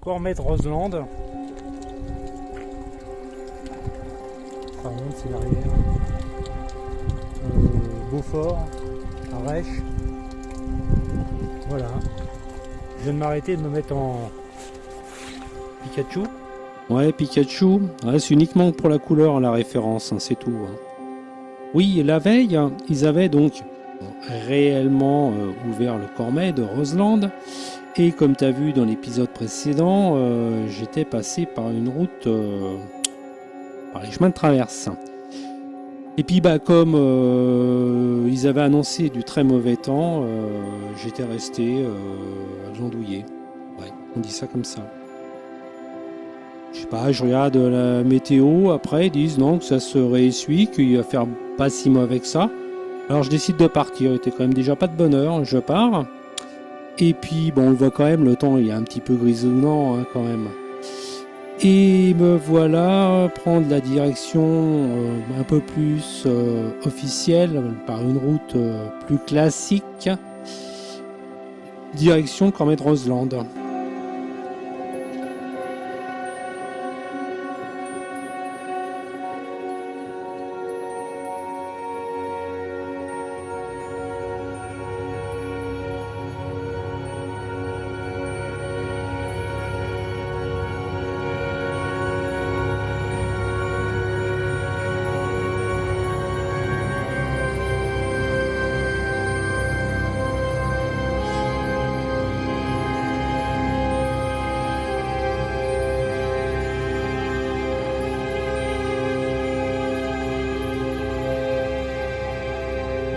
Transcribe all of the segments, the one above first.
Cormet de Roseland. Ça remonte, c'est l'arrière. Beaufort, à Rèche. Voilà. Je viens de m'arrêter de me mettre en Pikachu. Ouais, Pikachu, ouais, c'est uniquement pour la couleur la référence, hein, c'est tout. Hein. Oui, la veille, ils avaient donc réellement ouvert le Cormet de Roseland. Et comme tu as vu dans l'épisode précédent, j'étais passé par une route, par les chemins de traverse. Et puis comme ils avaient annoncé du très mauvais temps, j'étais resté à glandouiller. Ouais, on dit ça comme ça. Je sais pas, je regarde la météo, après ils disent non, que ça se réessuie, qu'il va faire pas si mauvais que ça. Alors je décide de partir, il était quand même déjà pas de bonne heure, je pars. Et puis bon, on voit quand même, le temps il est un petit peu grisonnant hein, quand même. Et me voilà prendre la direction un peu plus officielle, par une route plus classique. Direction Cormet de Roseland.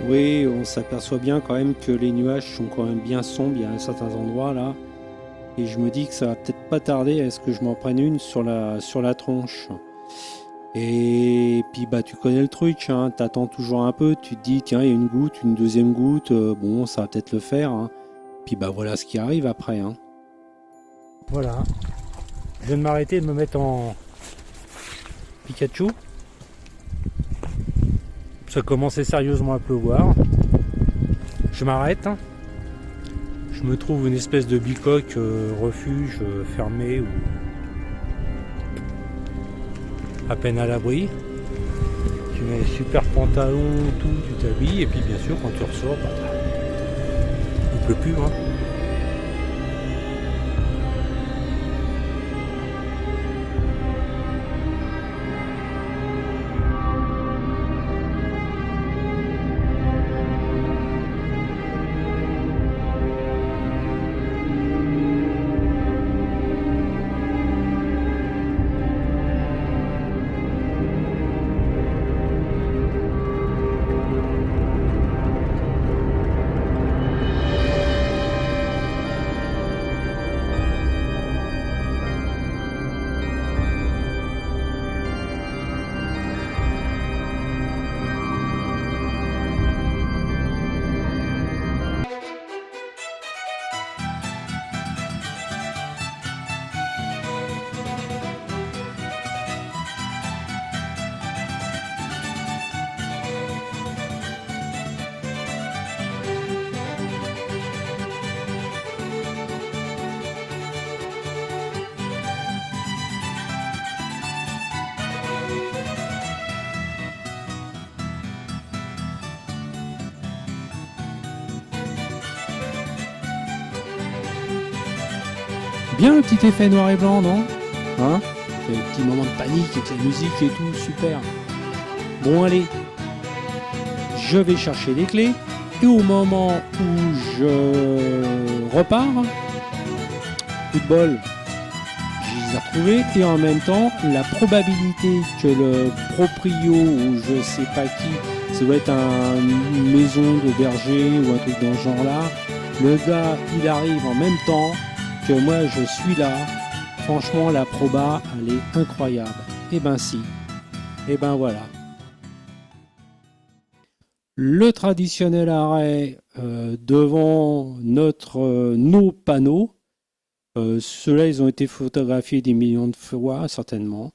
Oui, on s'aperçoit bien quand même que les nuages sont quand même bien sombres, il y a certains endroits là. Et je me dis que ça va peut-être pas tarder à ce que je m'en prenne une sur la tronche. Et puis tu connais le truc, hein, t'attends toujours un peu, tu te dis tiens il y a une goutte, une deuxième goutte, bon ça va peut-être le faire. Hein. Puis voilà ce qui arrive après. Hein. Voilà. Je viens de m'arrêter de me mettre en Pikachu. Ça commençait sérieusement à pleuvoir. Je m'arrête. Je me trouve une espèce de bicoque refuge fermé ou à peine à l'abri. Tu mets les super pantalons, tout, tu t'habilles et puis bien sûr quand tu ressors, il pleut plus. Hein. Bien le petit effet noir et blanc, non? Hein? Le petit moment de panique avec la musique et tout, super. Bon allez, je vais chercher les clés et au moment où je repars, coup de bol, je les ai retrouvés et en même temps, la probabilité que le proprio ou je sais pas qui, ça doit être une maison de berger ou un truc dans ce genre-là, le gars il arrive en même temps que moi je suis là, franchement la proba elle est incroyable. Et ben si, et ben voilà. Le traditionnel arrêt devant nos panneaux, ceux-là ils ont été photographiés des millions de fois certainement,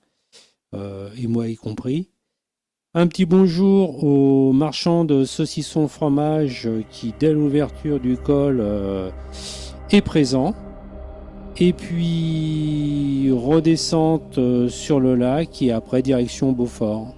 et moi y compris. Un petit bonjour aux marchands de saucissons fromage qui dès l'ouverture du col est présent. Et puis redescente sur le lac et après direction Beaufort.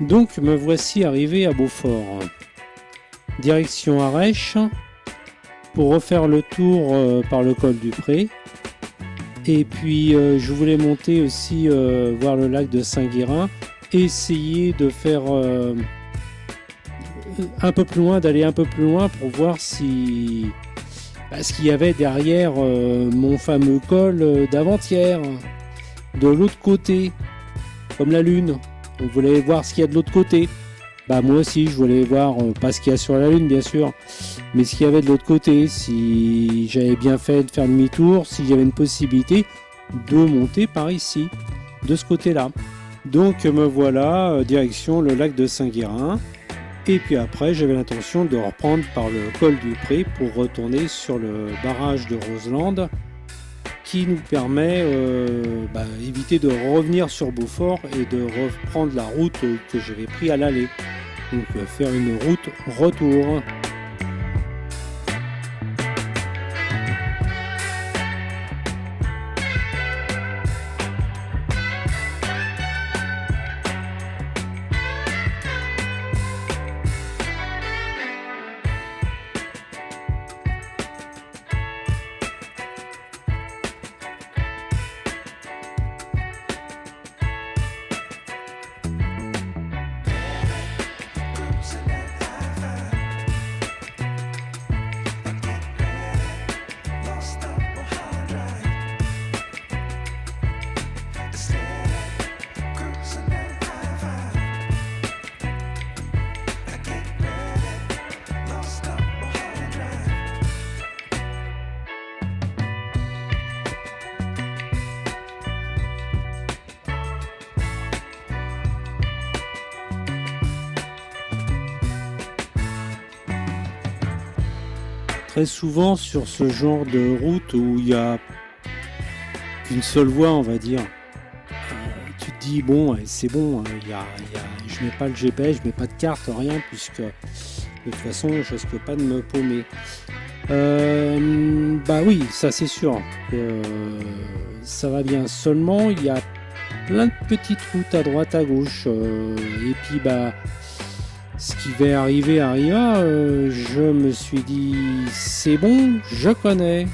Donc me voici arrivé à Beaufort. Direction Arèche pour refaire le tour par le col du Pré. Et puis je voulais monter aussi voir le lac de Saint-Guérin, essayer de faire un peu plus loin, d'aller un peu plus loin pour voir si ce qu'il y avait derrière mon fameux col d'avant-hier, de l'autre côté, comme la Lune. On voulait voir ce qu'il y a de l'autre côté. Moi aussi, je voulais voir, pas ce qu'il y a sur la Lune, bien sûr, mais ce qu'il y avait de l'autre côté, si j'avais bien fait de faire demi-tour, s'il y avait une possibilité de monter par ici, de ce côté-là. Donc me voilà, direction le lac de Saint-Guérin. Et puis après, j'avais l'intention de reprendre par le col du Pré pour retourner sur le barrage de Roseland, qui nous permet éviter de revenir sur Beaufort et de reprendre la route que j'avais prise à l'aller. Donc faire une route retour. Très souvent sur ce genre de route où il y a qu'une seule voie, on va dire, tu te dis bon, c'est bon, je mets pas le GPS, je mets pas de carte, rien, puisque de toute façon je risque pas de me paumer. Oui, ça c'est sûr, ça va bien. Seulement il y a plein de petites routes à droite à gauche, et puis ce qui va arriver arriva, je me suis dit c'est bon, je connais,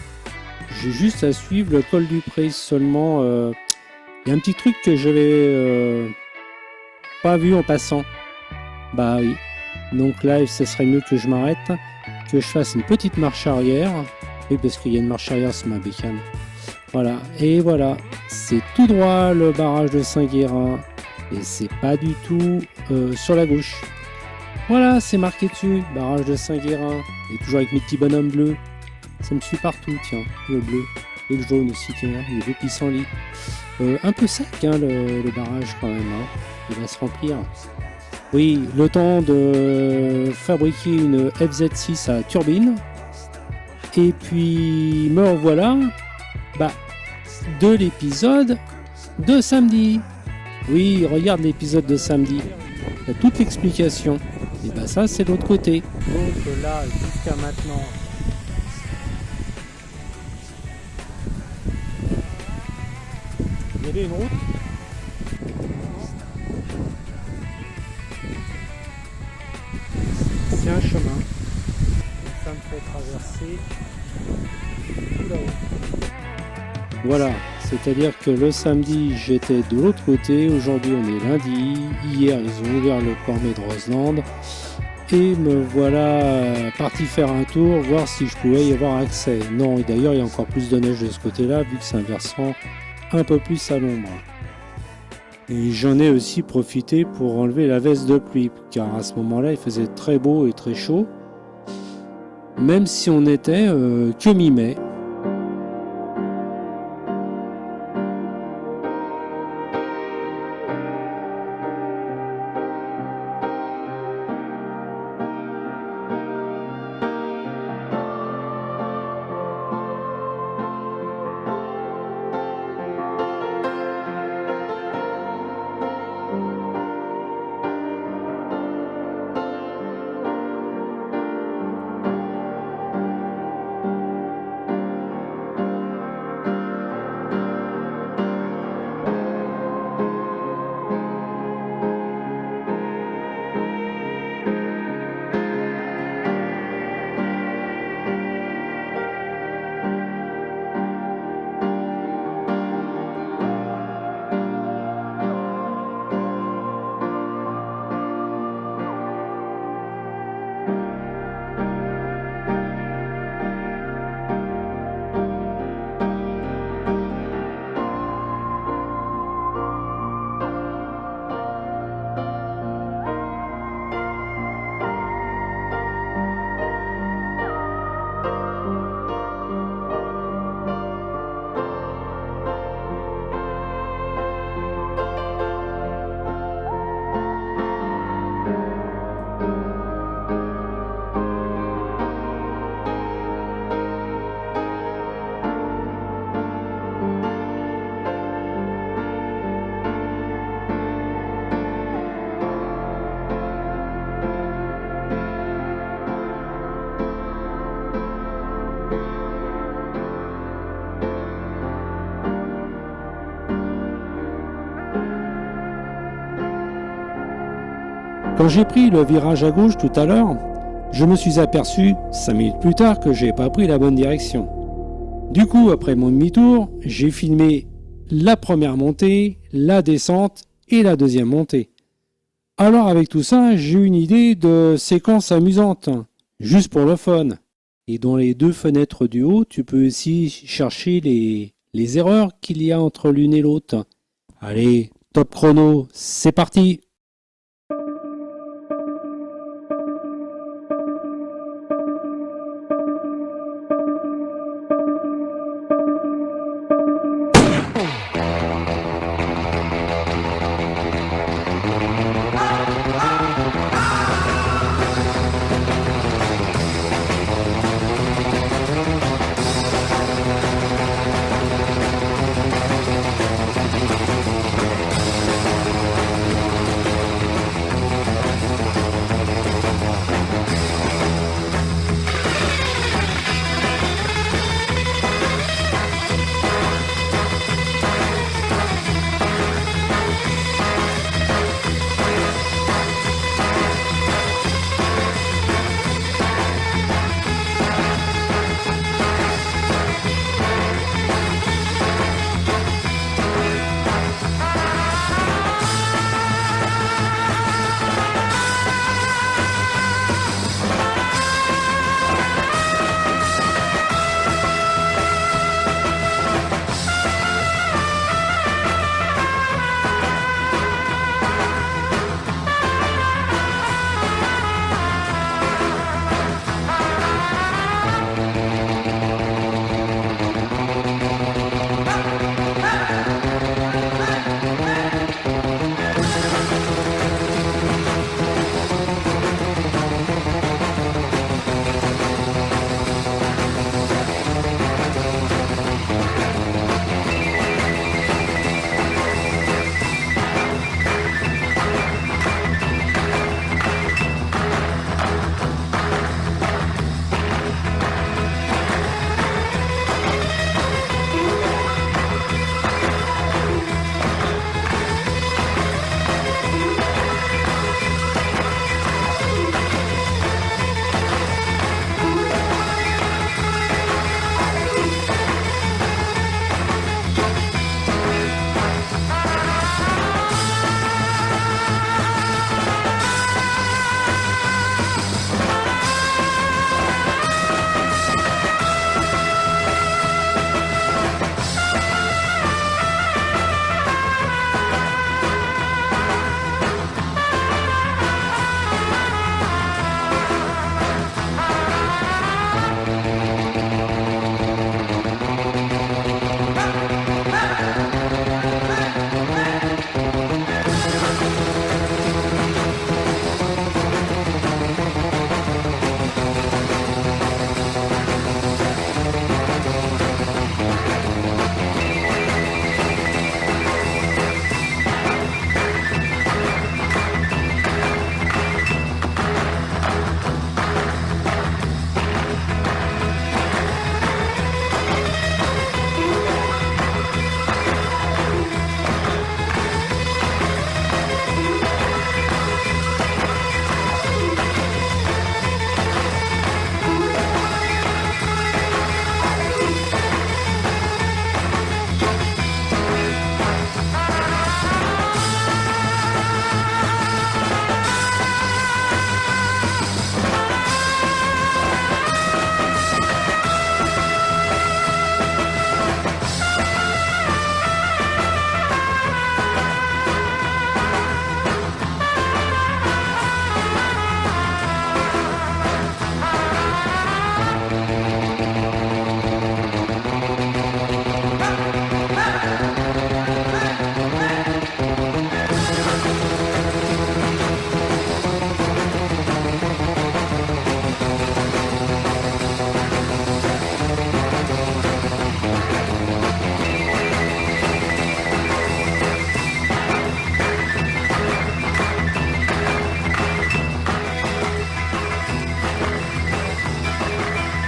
j'ai juste à suivre le col du Pré. Seulement il y a un petit truc que je n'avais pas vu en passant. Oui, donc là ce serait mieux que je m'arrête, que je fasse une petite marche arrière. Oui, parce qu'il y a une marche arrière sur ma bécane. Voilà, et voilà, c'est tout droit le barrage de Saint-Guérin. et c'est pas du tout sur la gauche. Voilà, c'est marqué dessus, barrage de Saint-Guérin, et toujours avec mes petits bonhommes bleus. Ça me suit partout, tiens, le bleu et le jaune aussi, tiens, les deux pissenlits. Un peu sec, hein, le barrage quand même, hein. Il va se remplir. Oui, le temps de fabriquer une FZ6 à turbine. Et puis, me revoilà, de l'épisode de samedi. Oui, regarde l'épisode de samedi. Il y a toute l'explication. Et ça, c'est de l'autre côté. Donc là, jusqu'à maintenant, il y avait une route. C'est un chemin. Et ça me fait traverser tout là-haut. Voilà, c'est-à-dire que le samedi, j'étais de l'autre côté. Aujourd'hui, on est lundi. Hier, ils ont ouvert le Cormet de Roseland. Et me voilà parti faire un tour, voir si je pouvais y avoir accès. Non, et d'ailleurs, il y a encore plus de neige de ce côté-là, vu que c'est un versant un peu plus à l'ombre. Et j'en ai aussi profité pour enlever la veste de pluie, car à ce moment-là, il faisait très beau et très chaud, même si on n'était que mi-mai. Quand j'ai pris le virage à gauche tout à l'heure, je me suis aperçu 5 minutes plus tard que j'ai pas pris la bonne direction. Du coup, après mon demi-tour, j'ai filmé la première montée, la descente et la deuxième montée. Alors avec tout ça, j'ai eu une idée de séquence amusante, juste pour le fun. Et dans les deux fenêtres du haut, tu peux aussi chercher les erreurs qu'il y a entre l'une et l'autre. Allez, top chrono, c'est parti!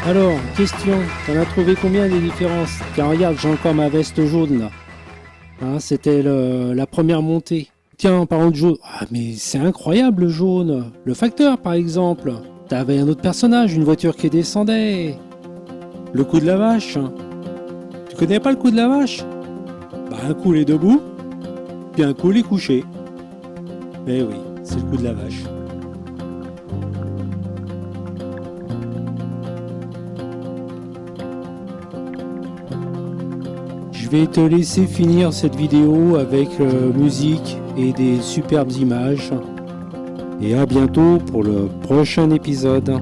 Alors, question, t'en as trouvé combien des différences? Car regarde, j'ai encore ma veste jaune là. Hein, c'était la première montée. Tiens, en parlant de jaune, ah mais c'est incroyable le jaune. Le facteur par exemple. T'avais un autre personnage, une voiture qui descendait. Le coup de la vache. Tu connais pas le coup de la vache? Bah un coup il est debout, puis un coup il est couché. Eh oui, c'est le coup de la vache. Je vais te laisser finir cette vidéo avec musique et des superbes images. Et à bientôt pour le prochain épisode.